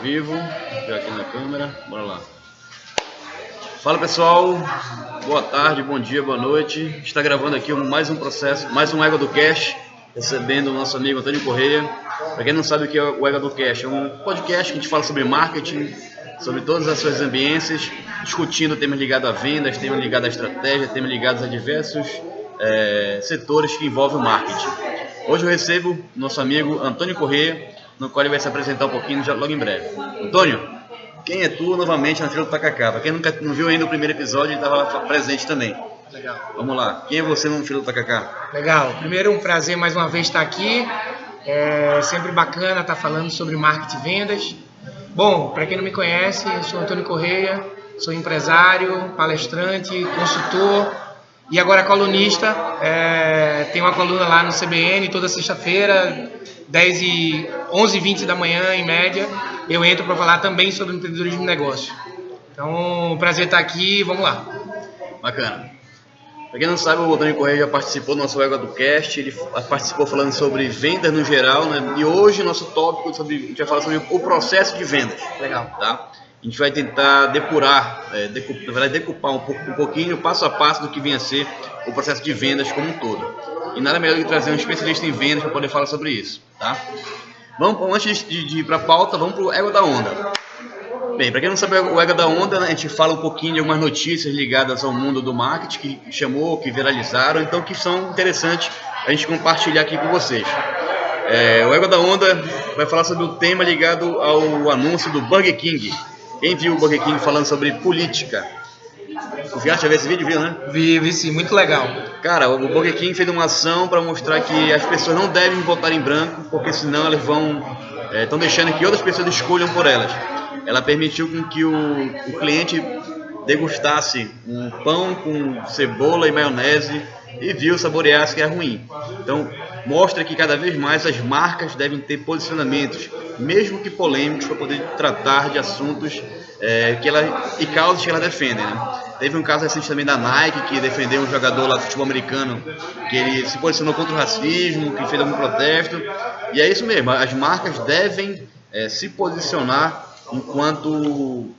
vivo, já aqui na câmera, bora lá. Fala pessoal, boa tarde, bom dia, boa noite. Está gravando aqui mais um Ego do Cash, recebendo o nosso amigo Antônio Correia. Para quem não sabe o que é o Ego do Cash, é um podcast que a gente fala sobre marketing, sobre todas as suas ambiências, discutindo temas ligados a vendas, temas ligados à estratégia, temas ligados a diversos setores que envolvem o marketing. Hoje eu recebo nosso amigo Antônio Correia, no qual ele vai se apresentar um pouquinho logo em breve. Antônio, quem é tu novamente na fila do Tacacá? Para quem nunca não viu ainda o primeiro episódio, ele estava presente também. Legal. Vamos lá, quem é você no fila do Tacacá? Legal, primeiro um prazer mais uma vez estar aqui. É sempre bacana estar falando sobre marketing e vendas. Bom, para quem não me conhece, eu sou Antônio Correia, sou empresário, palestrante, consultor e agora colunista. Tenho uma coluna lá no CBN toda sexta-feira, 11h20 da manhã em média. Eu entro para falar também sobre empreendedorismo e negócio. Então, prazer estar aqui, vamos lá. Bacana. Para quem não sabe, o Antônio Correia já participou do nosso Ego do Cast, ele participou falando sobre vendas no geral, né? E hoje o nosso tópico, a gente vai falar sobre o processo de vendas. Legal. Tá? A gente vai tentar depurar, decupar um pouquinho, passo a passo do que vem a ser o processo de vendas como um todo. E nada melhor do que trazer um especialista em vendas para poder falar sobre isso. Tá? Antes de ir para a pauta, vamos para o Ego da Onda. Bem, para quem não sabe o Ego da Onda, né, a gente fala um pouquinho de algumas notícias ligadas ao mundo do marketing que viralizaram, então que são interessantes a gente compartilhar aqui com vocês. O Ego da Onda vai falar sobre o tema ligado ao anúncio do Burger King. Quem viu o Burger King falando sobre política? Tu já viu esse vídeo, viu, né? Vi sim, muito legal. Cara, o Burger King fez uma ação para mostrar que as pessoas não devem votar em branco, porque senão elas estão deixando que outras pessoas escolham por elas. Ela permitiu com que o cliente degustasse um pão com cebola e maionese e viu, saboreasse que é ruim. Então, mostra que cada vez mais as marcas devem ter posicionamentos, mesmo que polêmicos, para poder tratar de assuntos e causas que elas defendem. Né? Teve um caso recente também da Nike, que defendeu um jogador lá do futebol americano, que ele se posicionou contra o racismo, que fez algum protesto. E é isso mesmo, as marcas devem se posicionar enquanto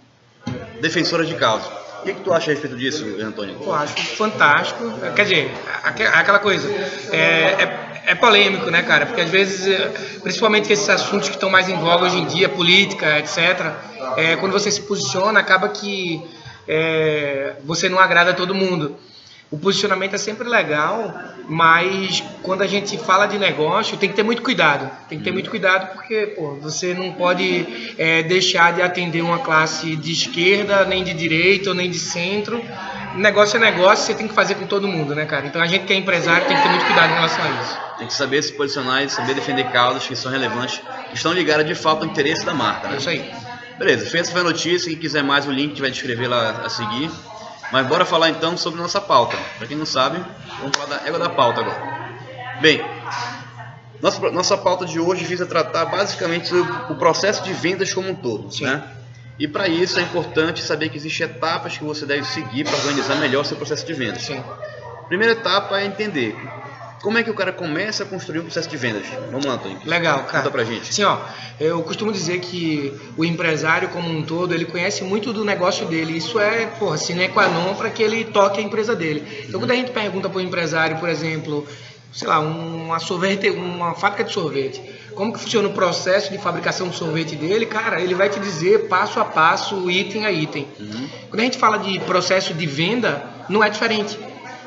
defensoras de causa. O que tu acha a respeito disso, Antônio? Eu acho fantástico. Quer dizer, aquela coisa, é polêmico, né, cara? Porque às vezes, principalmente esses assuntos que estão mais em voga hoje em dia, política, etc., quando você se posiciona, acaba que você não agrada a todo mundo. O posicionamento é sempre legal, mas quando a gente fala de negócio, tem que ter muito cuidado. Tem que ter muito cuidado porque você não pode deixar de atender uma classe de esquerda, nem de direita, ou nem de centro. Negócio é negócio, você tem que fazer com todo mundo, né, cara? Então a gente que é empresário tem que ter muito cuidado em relação a isso. Tem que saber se posicionar e saber defender causas que são relevantes, que estão ligadas de fato ao interesse da marca, né? É isso aí. Beleza, essa foi a notícia. Quem quiser mais, o link a gente vai descrever lá a seguir. Mas bora falar então sobre nossa pauta. Para quem não sabe, vamos falar da égua da pauta agora. Bem, nossa pauta de hoje visa tratar basicamente sobre o processo de vendas como um todo. Sim. Né? E para isso é importante saber que existem etapas que você deve seguir para organizar melhor o seu processo de vendas. Sim. Primeira etapa é entender como é que o cara começa a construir um processo de vendas. Vamos lá, Antônio. Legal, cara. Conta pra gente. Sim, eu costumo dizer que o empresário como um todo, ele conhece muito do negócio dele. Isso é, sine qua non para que ele toque a empresa dele. Então, quando a gente pergunta para o empresário, por exemplo, sei lá, uma fábrica de sorvete, como que funciona o processo de fabricação do sorvete dele, cara, ele vai te dizer passo a passo, item a item. Quando a gente fala de processo de venda, não é diferente.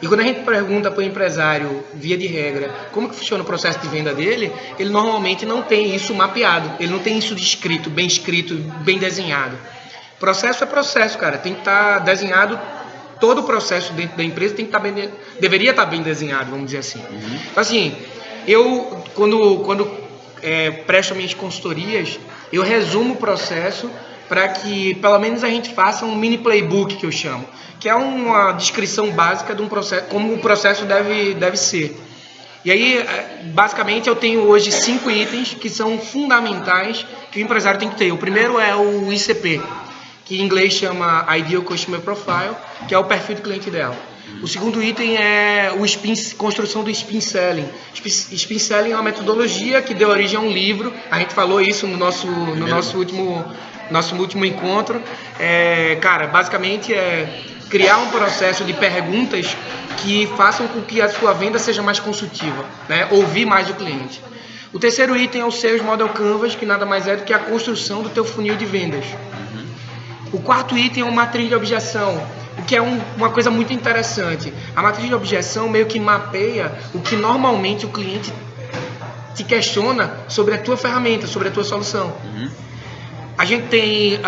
E quando a gente pergunta para o empresário, via de regra, como que funciona o processo de venda dele, ele normalmente não tem isso mapeado, ele não tem isso descrito, bem desenhado. Processo é processo, cara, tem que estar desenhado, todo o processo dentro da empresa tem que estar deveria estar bem desenhado, vamos dizer assim. Então assim, eu quando presto minhas consultorias, eu resumo o processo para que pelo menos a gente faça um mini playbook, que eu chamo, que é uma descrição básica de um processo, como o processo deve ser. E aí, basicamente, eu tenho hoje 5 itens que são fundamentais que o empresário tem que ter. O primeiro é o ICP, que em inglês chama Ideal Customer Profile, que é o perfil do cliente ideal. O segundo item é construção do Spin Selling. Spin Selling é uma metodologia que deu origem a um livro. A gente falou isso no nosso último encontro. Cara, basicamente é criar um processo de perguntas que façam com que a sua venda seja mais consultiva, né? Ouvir mais do cliente. O terceiro item é o Sales Model Canvas, que nada mais é do que a construção do teu funil de vendas. O quarto item é uma matriz de objeção, o que é uma coisa muito interessante. A matriz de objeção meio que mapeia o que normalmente o cliente te questiona sobre a tua ferramenta, sobre a tua solução. A gente tem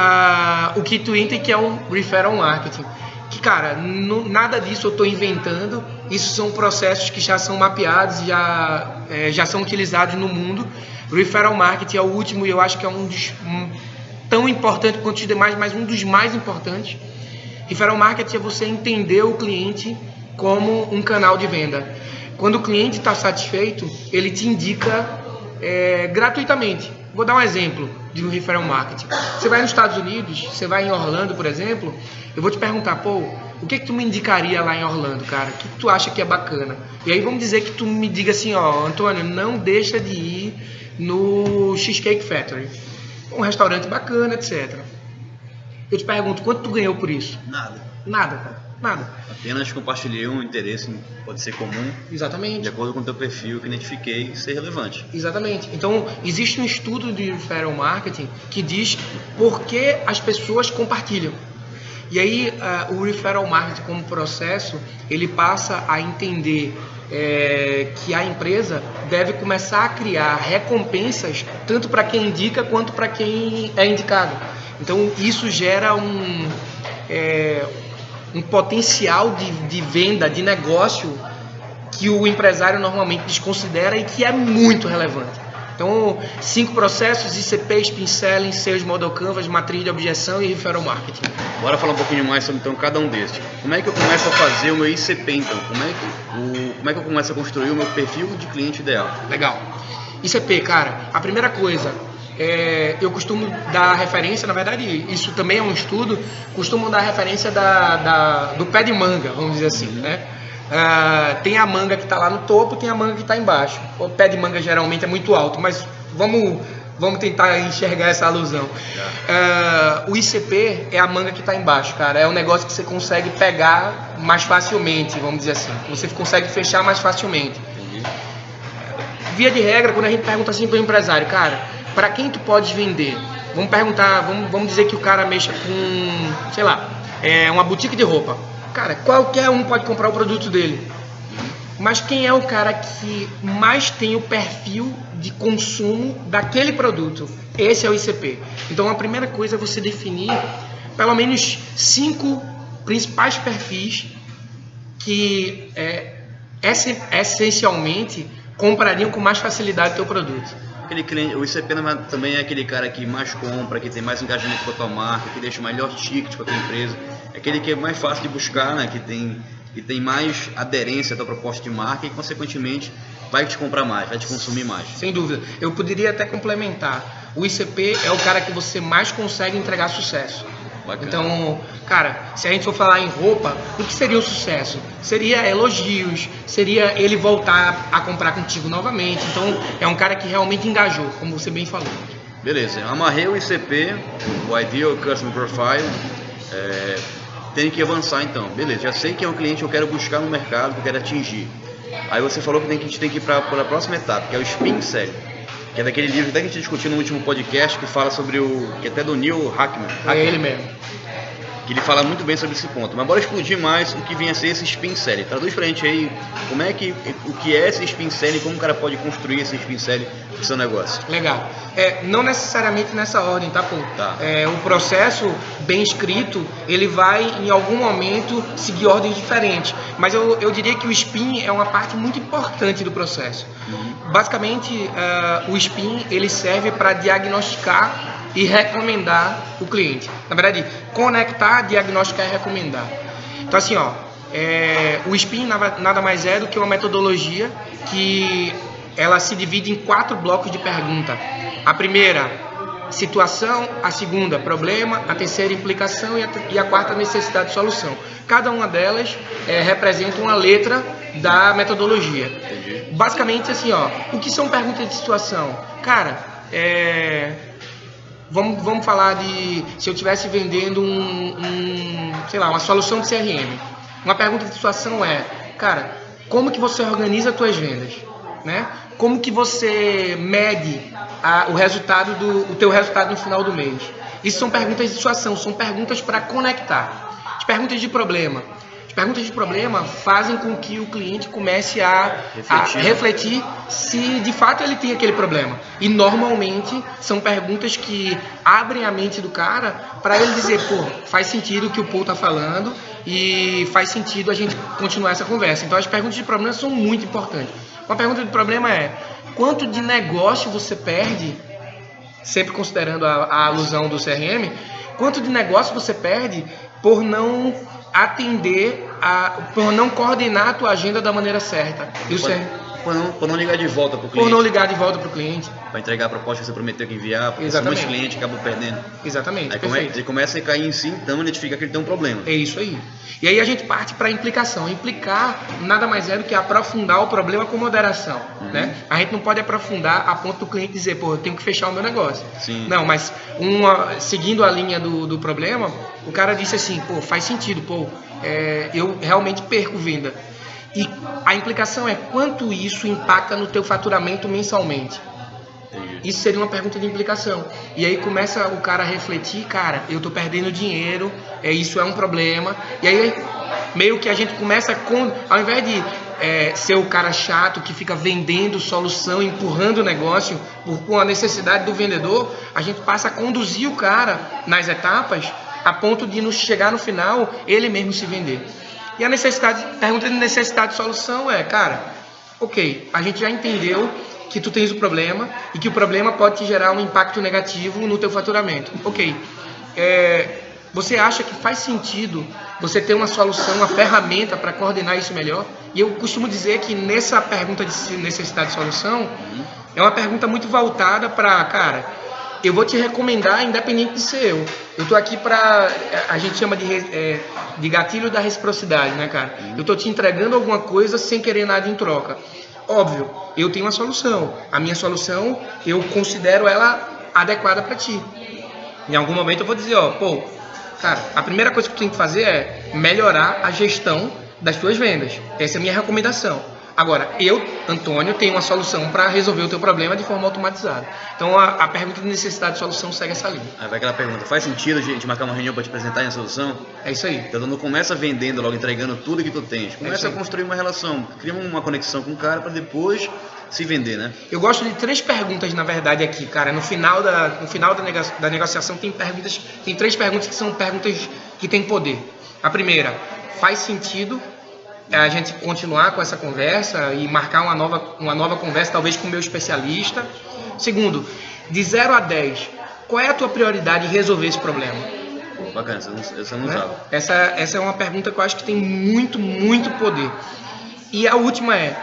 o quinto item, que é o Referral Marketing. Que, cara, nada disso eu estou inventando. Isso são processos que já são mapeados, já são utilizados no mundo. O Referral Marketing é o último e eu acho que é tão importante quanto os demais, mas um dos mais importantes. Referral Marketing é você entender o cliente como um canal de venda. Quando o cliente está satisfeito, ele te indica gratuitamente. Vou dar um exemplo de um Referral Marketing. Você vai nos Estados Unidos, você vai em Orlando, por exemplo, eu vou te perguntar, o que tu me indicaria lá em Orlando, cara? O que tu acha que é bacana? E aí vamos dizer que tu me diga assim, Antônio, não deixa de ir no Cheesecake Factory. Um restaurante bacana, etc. Eu te pergunto, quanto tu ganhou por isso? Nada, cara. Nada. Apenas compartilhei um interesse, pode ser comum. Exatamente. De acordo com o teu perfil que identifiquei e ser relevante. Exatamente. Então, existe um estudo de Referral Marketing que diz por que as pessoas compartilham. E aí, o Referral Marketing como processo, ele passa a entender que a empresa deve começar a criar recompensas tanto para quem indica quanto para quem é indicado. Então, isso gera um potencial de venda, de negócio que o empresário normalmente desconsidera e que é muito relevante. Então, 5 processos: ICP, Spin Selling, Sales Model Canvas, matriz de objeção e Referral Marketing. Bora falar um pouquinho mais sobre então cada um desses. Como é que eu começo a fazer o meu ICP então? Como é que eu começo a construir o meu perfil de cliente ideal? Legal. ICP, cara, a primeira coisa, eu costumo dar referência, na verdade isso também é um estudo, costumo dar referência do pé de manga, vamos dizer assim, né? Tem a manga que está lá no topo, tem a manga que está embaixo. O pé de manga geralmente é muito alto, mas vamos tentar enxergar essa alusão. O ICP é a manga que está embaixo, cara. É um negócio que você consegue pegar mais facilmente, vamos dizer assim. Você consegue fechar mais facilmente. Via de regra, quando a gente pergunta assim para o empresário, cara, para quem tu podes vender? Vamos perguntar, vamos dizer que o cara mexa com, sei lá, uma boutique de roupa. Cara, qualquer um pode comprar o produto dele. Mas quem é o cara que mais tem o perfil de consumo daquele produto? Esse é o ICP. Então a primeira coisa é você definir pelo menos 5 principais perfis que essencialmente comprariam com mais facilidade o teu produto. Aquele cliente, o ICP também é aquele cara que mais compra, que tem mais engajamento com a tua marca, que deixa o melhor ticket para a tua empresa. É aquele que é mais fácil de buscar, né? que tem mais aderência à tua proposta de marca e, consequentemente, vai te comprar mais, vai te consumir mais. Sem dúvida. Eu poderia até complementar. O ICP é o cara que você mais consegue entregar sucesso. Bacana. Então, cara, se a gente for falar em roupa, o que seria o sucesso? Seria elogios, seria ele voltar a comprar contigo novamente. Então, é um cara que realmente engajou, como você bem falou. Beleza, eu amarrei o ICP, o Ideal Customer Profile, tenho que avançar então. Beleza, já sei que é um cliente que eu quero buscar no mercado, que eu quero atingir. Aí você falou que a gente tem que ir para a próxima etapa, que é o Spin Selling. Que é daquele livro que a gente discutiu no último podcast, que fala sobre que é até do Neil Hackman. É ele mesmo. Que ele fala muito bem sobre esse ponto. Mas bora explodir mais o que vem a ser esse Spin Selling. Traduz pra gente aí o que é esse Spin Selling, como o cara pode construir esse Spin Selling pro seu negócio. Legal. Não necessariamente nessa ordem, tá, pô? Tá. O processo bem escrito, ele vai em algum momento seguir ordens diferentes. Mas eu diria que o Spin é uma parte muito importante do processo. Basicamente, o Spin ele serve para diagnosticar e recomendar o cliente. Na verdade, conectar, diagnosticar e recomendar. Então assim, o Spin nada mais é do que uma metodologia que ela se divide em 4 blocos de pergunta. A primeira situação, a segunda, problema, a terceira, implicação e a quarta, necessidade de solução. Cada uma delas representa uma letra da metodologia. Entendi. Basicamente, assim, ó, o que são perguntas de situação? Cara, vamos falar de se eu estivesse vendendo sei lá, uma solução de CRM. Uma pergunta de situação é, cara, como que você organiza as suas vendas? Né? Como que você mede o teu resultado no final do mês? Isso são perguntas de situação, são perguntas para conectar. As perguntas de problema. As perguntas de problema fazem com que o cliente comece a refletir se de fato ele tem aquele problema. E normalmente são perguntas que abrem a mente do cara para ele dizer, pô, faz sentido o que o Paul está falando e faz sentido a gente continuar essa conversa. Então as perguntas de problema são muito importantes. Uma pergunta de problema é, quanto de negócio você perde, sempre considerando a alusão do CRM, quanto de negócio você perde por não atender, por não coordenar a tua agenda da maneira certa. Por não ligar de volta para o cliente. Por não ligar de volta para o cliente. Para entregar a proposta que você prometeu que enviar, porque Exatamente. muitos clientes acabam perdendo. Exatamente. Aí ele começa a cair em si, então identifica que ele tem um problema. É isso aí. E aí a gente parte para a implicação. Implicar nada mais é do que aprofundar o problema com moderação. Né? A gente não pode aprofundar a ponto do cliente dizer, pô, eu tenho que fechar o meu negócio. Sim. Não, mas seguindo a linha do problema, o cara disse assim, pô, faz sentido, pô, eu realmente perco venda. E a implicação é quanto isso impacta no teu faturamento mensalmente. Entendi. Isso seria uma pergunta de implicação. E aí começa o cara a refletir, cara, eu tô perdendo dinheiro, isso é um problema. E aí meio que a gente começa ao invés de ser o cara chato que fica vendendo solução, empurrando o negócio por a necessidade do vendedor, a gente passa a conduzir o cara nas etapas a ponto de chegar no final ele mesmo se vender. E a pergunta de necessidade de solução é, cara, ok, a gente já entendeu que tu tens o problema e que o problema pode te gerar um impacto negativo no teu faturamento. Ok, você acha que faz sentido você ter uma solução, uma ferramenta para coordenar isso melhor? E eu costumo dizer que nessa pergunta de necessidade de solução, é uma pergunta muito voltada para, cara, eu vou te recomendar independente de ser eu. Eu tô aqui para, a gente chama de gatilho da reciprocidade, né, cara? Eu tô te entregando alguma coisa sem querer nada em troca. Óbvio, eu tenho uma solução. A minha solução, eu considero ela adequada para ti. Em algum momento eu vou dizer, ó, pô, cara, a primeira coisa que tu tem que fazer é melhorar a gestão das tuas vendas. Essa é a minha recomendação. Agora, eu, Antônio, tenho uma solução para resolver o teu problema de forma automatizada. Então, a pergunta de necessidade de solução segue essa linha. Aí vai aquela pergunta, faz sentido a gente marcar uma reunião para te apresentar a solução? É isso aí. Então, não começa vendendo logo, entregando tudo que tu tens. Começa a construir uma relação, cria uma conexão com o cara para depois se vender, né? Eu gosto de 3 perguntas, na verdade, aqui, cara. No final da negociação tem 3 perguntas que são perguntas que têm poder. A primeira, faz sentido a gente continuar com essa conversa e marcar uma nova conversa, talvez com o meu especialista. Segundo, de 0 a 10, qual é a tua prioridade em resolver esse problema? Bacana, essa eu não usava. Essa é uma pergunta que eu acho que tem muito, muito poder. E a última é,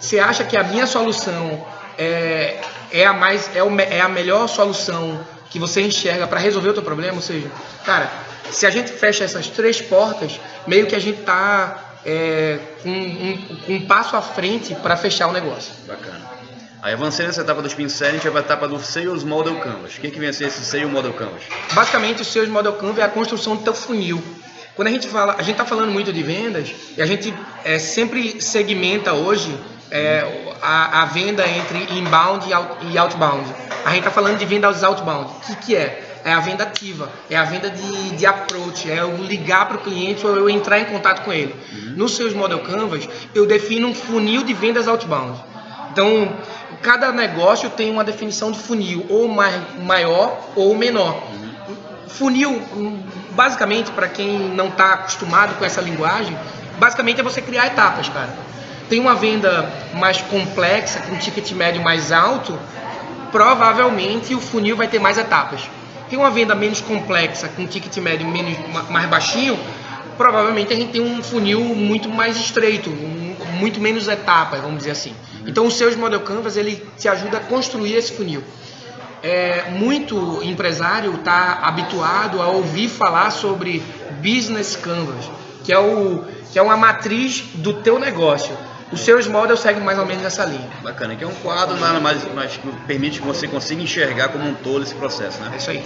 você acha que a minha solução é a melhor solução que você enxerga para resolver o teu problema? Ou seja, cara, se a gente fecha essas 3 portas, meio que a gente está com um passo à frente para fechar o negócio. Bacana. Aí avancei nessa etapa do Spin Selling, a gente vai para a etapa do Sales Model Canvas. O que vem a ser esse Sales Model Canvas? Basicamente, o Sales Model Canvas é a construção do teu funil. Quando a gente está falando muito de vendas, e a gente sempre segmenta hoje a venda entre inbound e outbound. A gente está falando de venda aos outbound. O que é? É a venda ativa, é a venda de approach, é eu ligar para o cliente ou eu entrar em contato com ele. No Sales Model Canvas, eu defino um funil de vendas outbound. Então, cada negócio tem uma definição de funil, ou maior ou menor. Funil, basicamente, para quem não está acostumado com essa linguagem, basicamente é você criar etapas, cara. Tem uma venda mais complexa, com ticket médio mais alto, provavelmente o funil vai ter mais etapas. Tem uma venda menos complexa, com ticket médio mais baixinho, provavelmente a gente tem um funil muito mais estreito, muito menos etapas, vamos dizer assim. Então o Sales Model Canvas, ele te ajuda a construir esse funil. muito empresário está habituado a ouvir falar sobre Business Canvas, que é uma matriz do teu negócio. O Sales Model segue mais ou menos essa linha. Bacana, que é um quadro nada mais que permite que você consiga enxergar como um todo esse processo, né? É isso aí.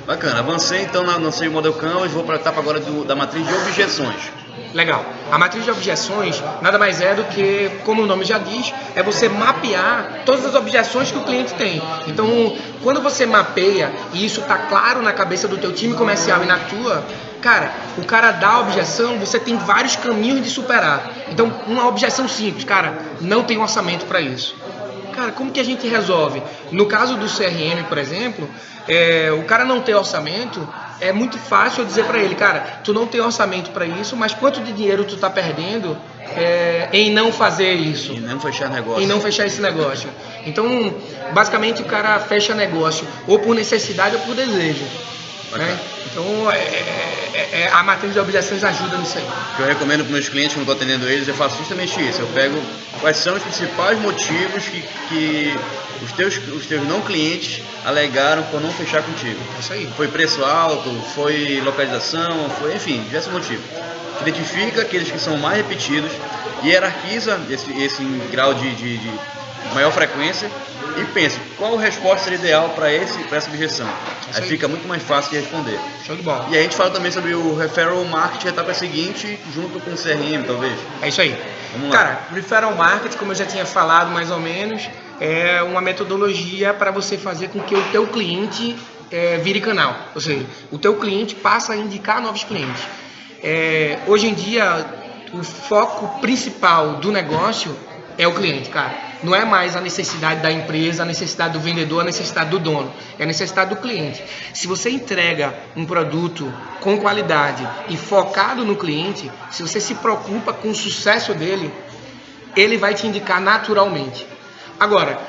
Bacana, avancei então no Sales Model Canvas, vou para a etapa agora da matriz de objeções. Legal. A matriz de objeções nada mais é do que, como o nome já diz, é você mapear todas as objeções que o cliente tem. Então, quando você mapeia e isso está claro na cabeça do teu time comercial e na tua, cara, o cara dá a objeção, você tem vários caminhos de superar. Então, uma objeção simples, cara, não tem orçamento para isso. Cara, como que a gente resolve? No caso do CRM, por exemplo, o cara não ter orçamento, é muito fácil eu dizer para ele, cara, tu não tem orçamento para isso, mas quanto de dinheiro tu tá perdendo em não fazer isso? E não fechar negócio. Em não fechar esse negócio. Então, basicamente, o cara fecha negócio ou por necessidade ou por desejo. Né? Então, a matriz de objeções ajuda nisso aí. O que eu recomendo para meus clientes, quando estou atendendo eles, eu faço justamente isso. Eu pego quais são os principais motivos que os teus não clientes alegaram por não fechar contigo. Isso aí. Foi preço alto, foi localização, foi, enfim, diversos motivos. Identifica aqueles que são mais repetidos, hierarquiza esse grau de maior frequência e pensa qual a resposta seria ideal para essa objeção. Aí fica muito mais fácil de responder. Show de bola. E aí a gente fala também sobre o Referral Marketing, a etapa seguinte, junto com o CRM, talvez. É isso aí. Vamos lá. Cara, Referral Marketing, como eu já tinha falado mais ou menos, é uma metodologia para você fazer com que o teu cliente vire canal. Ou seja, o teu cliente passa a indicar novos clientes. Hoje em dia, o foco principal do negócio é o cliente, cara. Não é mais a necessidade da empresa, a necessidade do vendedor, a necessidade do dono. É a necessidade do cliente. Se você entrega um produto com qualidade e focado no cliente, se você se preocupa com o sucesso dele, ele vai te indicar naturalmente. Agora,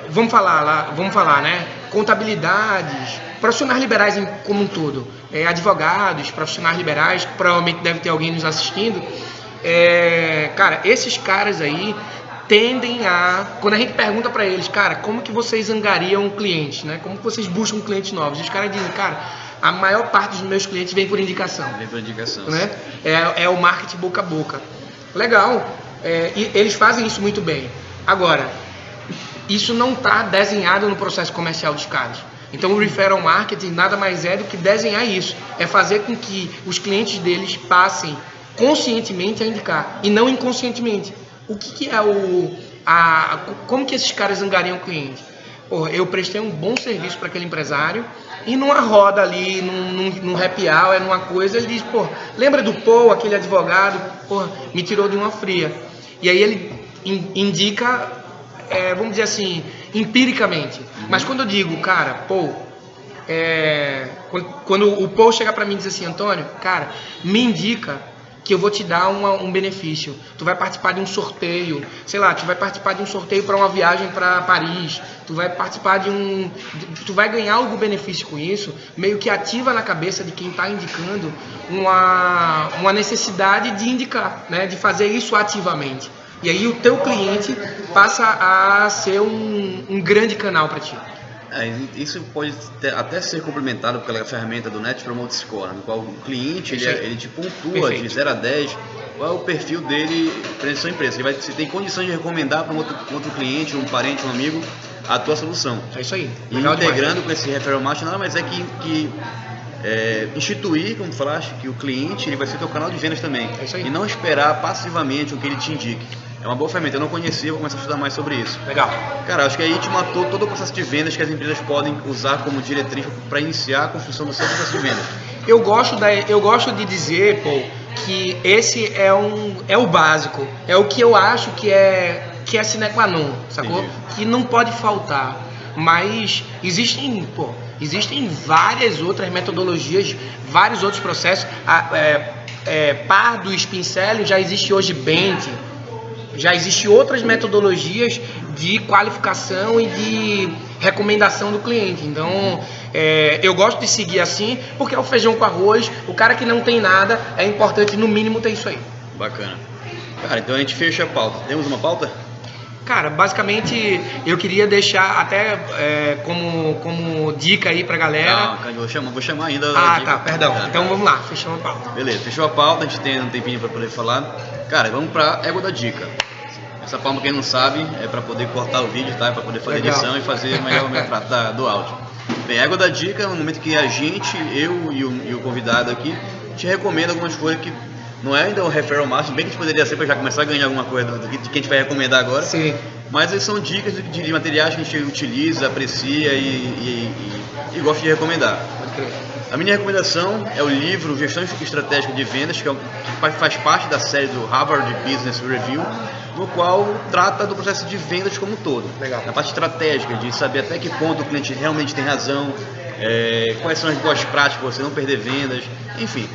vamos falar, né? Contabilidades, profissionais liberais como um todo, advogados, profissionais liberais, que provavelmente deve ter alguém nos assistindo. Cara, esses caras aí tendem quando a gente pergunta para eles, cara, como que vocês angariam clientes, né? Como que vocês buscam clientes novos? E os caras dizem, cara, a maior parte dos meus clientes vem por indicação. Vem por indicação. Né? É o marketing boca a boca. Legal. E eles fazem isso muito bem. Agora, isso não está desenhado no processo comercial dos caras. Então o Referral Marketing nada mais é do que desenhar isso. É fazer com que os clientes deles passem conscientemente a indicar e não inconscientemente. O que é como que esses caras angariam o cliente? Porra, eu prestei um bom serviço para aquele empresário e numa roda ali, num happy hour, numa coisa, ele diz, pô, lembra do Paul, aquele advogado, porra, me tirou de uma fria. E aí ele indica, vamos dizer assim, empiricamente. Mas quando eu digo, cara, Paul, quando o Paul chega para mim e diz assim, Antônio, cara, me indica que eu vou te dar um benefício. Tu vai participar de um sorteio, sei lá, tu vai participar de um sorteio para uma viagem para Paris, tu vai participar tu vai ganhar algum benefício com isso, meio que ativa na cabeça de quem está indicando uma necessidade de indicar, né, de fazer isso ativamente. E aí o teu cliente passa a ser um grande canal para ti. Isso pode até ser complementado pela ferramenta do Net Promote Score, no qual o cliente ele te pontua de 0 a 10 qual é o perfil dele para a sua empresa. Você tem condições de recomendar para um outro cliente, um parente, um amigo, a tua solução. É isso aí. E integrando com esse Referral Marketing, nada mais é que instituir, como tu falaste, que o cliente ele vai ser teu canal de vendas também. É isso aí. E não esperar passivamente o que ele te indique. É uma boa ferramenta, eu não conhecia, vou começar a estudar mais sobre isso. Legal. Cara, acho que aí a gente matou todo o processo de vendas que as empresas podem usar como diretriz para iniciar a construção do seu processo de vendas. Eu gosto de dizer, pô, que esse é o básico, é o que eu acho que é sine qua non, sacou? Entendi. Que não pode faltar, mas existem várias outras metodologias, vários outros processos. Par do Spin Selling, já existe hoje Bent, já existem outras metodologias de qualificação e de recomendação do cliente. Então, eu gosto de seguir assim, porque é o feijão com arroz. O cara que não tem nada, é importante no mínimo ter isso aí. Bacana. Cara, então a gente fecha a pauta. Temos uma pauta? Cara, basicamente eu queria deixar até como dica aí pra galera. Não, vou chamar ainda. Tá, perdão. Então vamos lá, fechamos a pauta. Beleza, fechou a pauta, a gente tem um tempinho pra poder falar. Cara, vamos pra égua da dica. Essa palma, quem não sabe, é pra poder cortar o vídeo, tá? É pra poder fazer edição e fazer melhor do áudio. Bem, a égua da dica é um momento que a gente, eu e o convidado aqui, te recomenda algumas coisas que não é ainda um referral máximo, bem que a gente poderia ser para já começar a ganhar alguma coisa de que a gente vai recomendar agora. Sim. Mas são dicas de materiais que a gente utiliza, aprecia e gosta de recomendar. Pode crer. A minha recomendação é o livro Gestão Estratégica de Vendas, que faz parte da série do Harvard Business Review, no qual trata do processo de vendas como um todo. Legal. Na parte estratégica, de saber até que ponto o cliente realmente tem razão, quais são as boas práticas para você não perder vendas, enfim.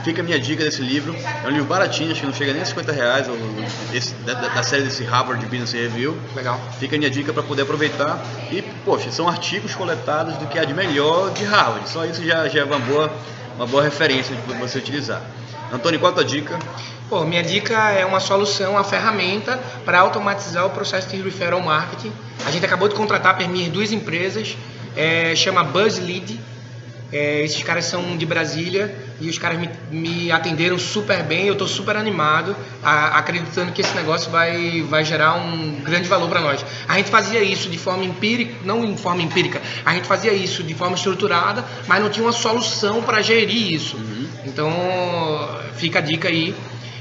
Fica a minha dica desse livro. É um livro baratinho, acho que não chega nem a R$50, da série desse Harvard Business Review. Legal. Fica a minha dica para poder aproveitar. E, poxa, são artigos coletados do que há de melhor de Harvard. Só isso já é uma boa referência para você utilizar. Antônio, qual a tua dica? Minha dica é uma solução, uma ferramenta para automatizar o processo de referral marketing. A gente acabou de contratar para minhas 2 empresas, chama BuzzLead. Esses caras são de Brasília e os caras me atenderam super bem. Eu estou super animado, acreditando que esse negócio vai gerar um grande valor para nós. A gente fazia isso de forma empírica, não em forma empírica, a gente fazia isso de forma estruturada, mas não tinha uma solução para gerir isso. Então fica a dica aí.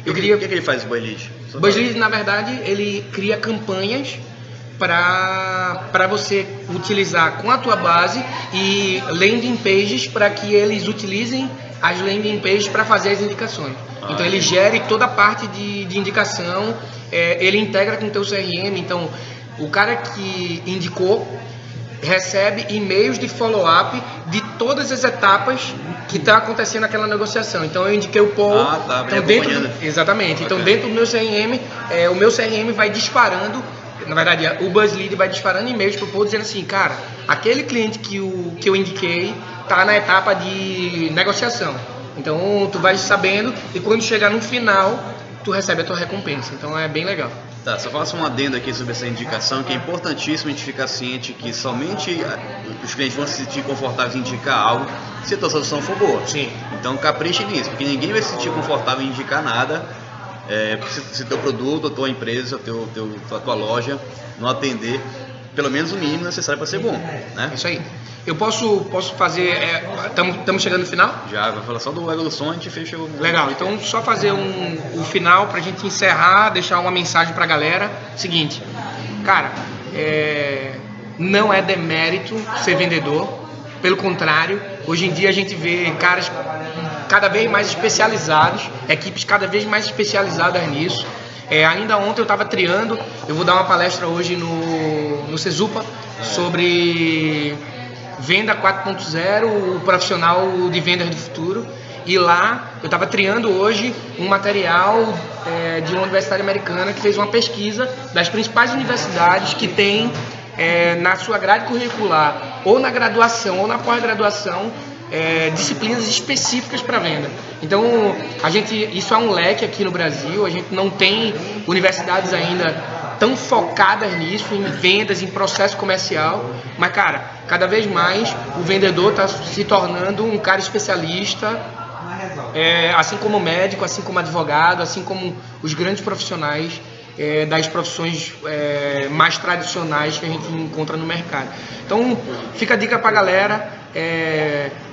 O que ele faz, o BuzzLead? BuzzLead, na verdade, ele cria campanhas para você utilizar com a tua base e landing pages para que eles utilizem as landing pages para fazer as indicações. Então ele gere toda a parte de indicação, ele integra com o teu CRM. Então o cara que indicou recebe e-mails de follow-up de todas as etapas que está acontecendo naquela negociação. Então eu indiquei o Paul. Exatamente. Então dentro do meu CRM, o meu CRM vai disparando. Na verdade, o BuzzLead vai disparando e-mails para o Paul dizendo assim, cara, aquele cliente que eu indiquei está na etapa de negociação. Então tu vai sabendo e quando chegar no final, tu recebe a tua recompensa. Então é bem legal. Tá, só faço um adendo aqui sobre essa indicação, que é importantíssimo a gente ficar ciente que somente os clientes vão se sentir confortáveis em indicar algo se a tua solução for boa. Sim. Então capriche nisso, porque ninguém vai se sentir confortável em indicar nada se teu produto, a tua empresa, a tua loja não atender pelo menos o mínimo necessário para ser bom, né? Isso aí. Eu posso fazer... Estamos chegando no final? Já, vai falar só do ego do som, a gente fecha o... Legal, então só fazer o final pra gente encerrar, deixar uma mensagem pra galera. Seguinte, cara, não é demérito ser vendedor, pelo contrário, hoje em dia a gente vê caras cada vez mais especializados, equipes cada vez mais especializadas nisso. Ainda ontem eu estava triando, eu vou dar uma palestra hoje no Cesupa sobre Venda 4.0, o profissional de vendas do futuro. E lá eu estava triando hoje um material de uma universidade americana que fez uma pesquisa das principais universidades que tem na sua grade curricular, ou na graduação ou na pós-graduação, disciplinas específicas para venda. Então isso é um leque aqui no Brasil. A gente não tem universidades ainda tão focadas nisso, em vendas, em processo comercial, mas cara, cada vez mais o vendedor está se tornando um cara especialista, assim como médico, assim como advogado, assim como os grandes profissionais das profissões mais tradicionais que a gente encontra no mercado. Então fica a dica pra galera,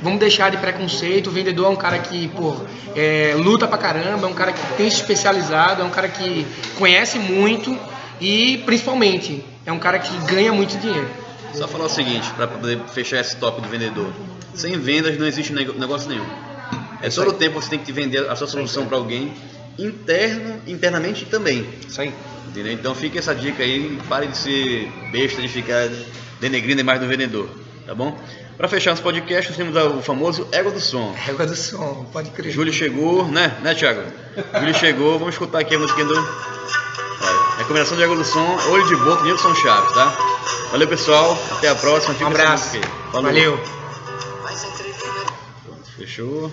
vamos deixar de preconceito. O vendedor é um cara que luta pra caramba, é um cara que tem se especializado, é um cara que conhece muito e principalmente é um cara que ganha muito dinheiro. Só falar o seguinte, para poder fechar esse tópico do vendedor: sem vendas não existe negócio nenhum. Todo o tempo você tem que vender a sua solução para alguém, internamente também. Isso aí. Entendeu? Então fica essa dica aí, pare de ser besta, de ficar denegrindo a imagem do vendedor, tá bom? Para fechar nosso podcast, nós temos o famoso Égua do Som. Égua do Som, pode crer. Júlio chegou, né Thiago? Júlio chegou, vamos escutar aqui a música do... recomendação de Égua do Som, Olho de Boto, Nilson Chaves, tá? Valeu, pessoal, até a próxima. Um abraço. Valeu. Valeu. Fechou.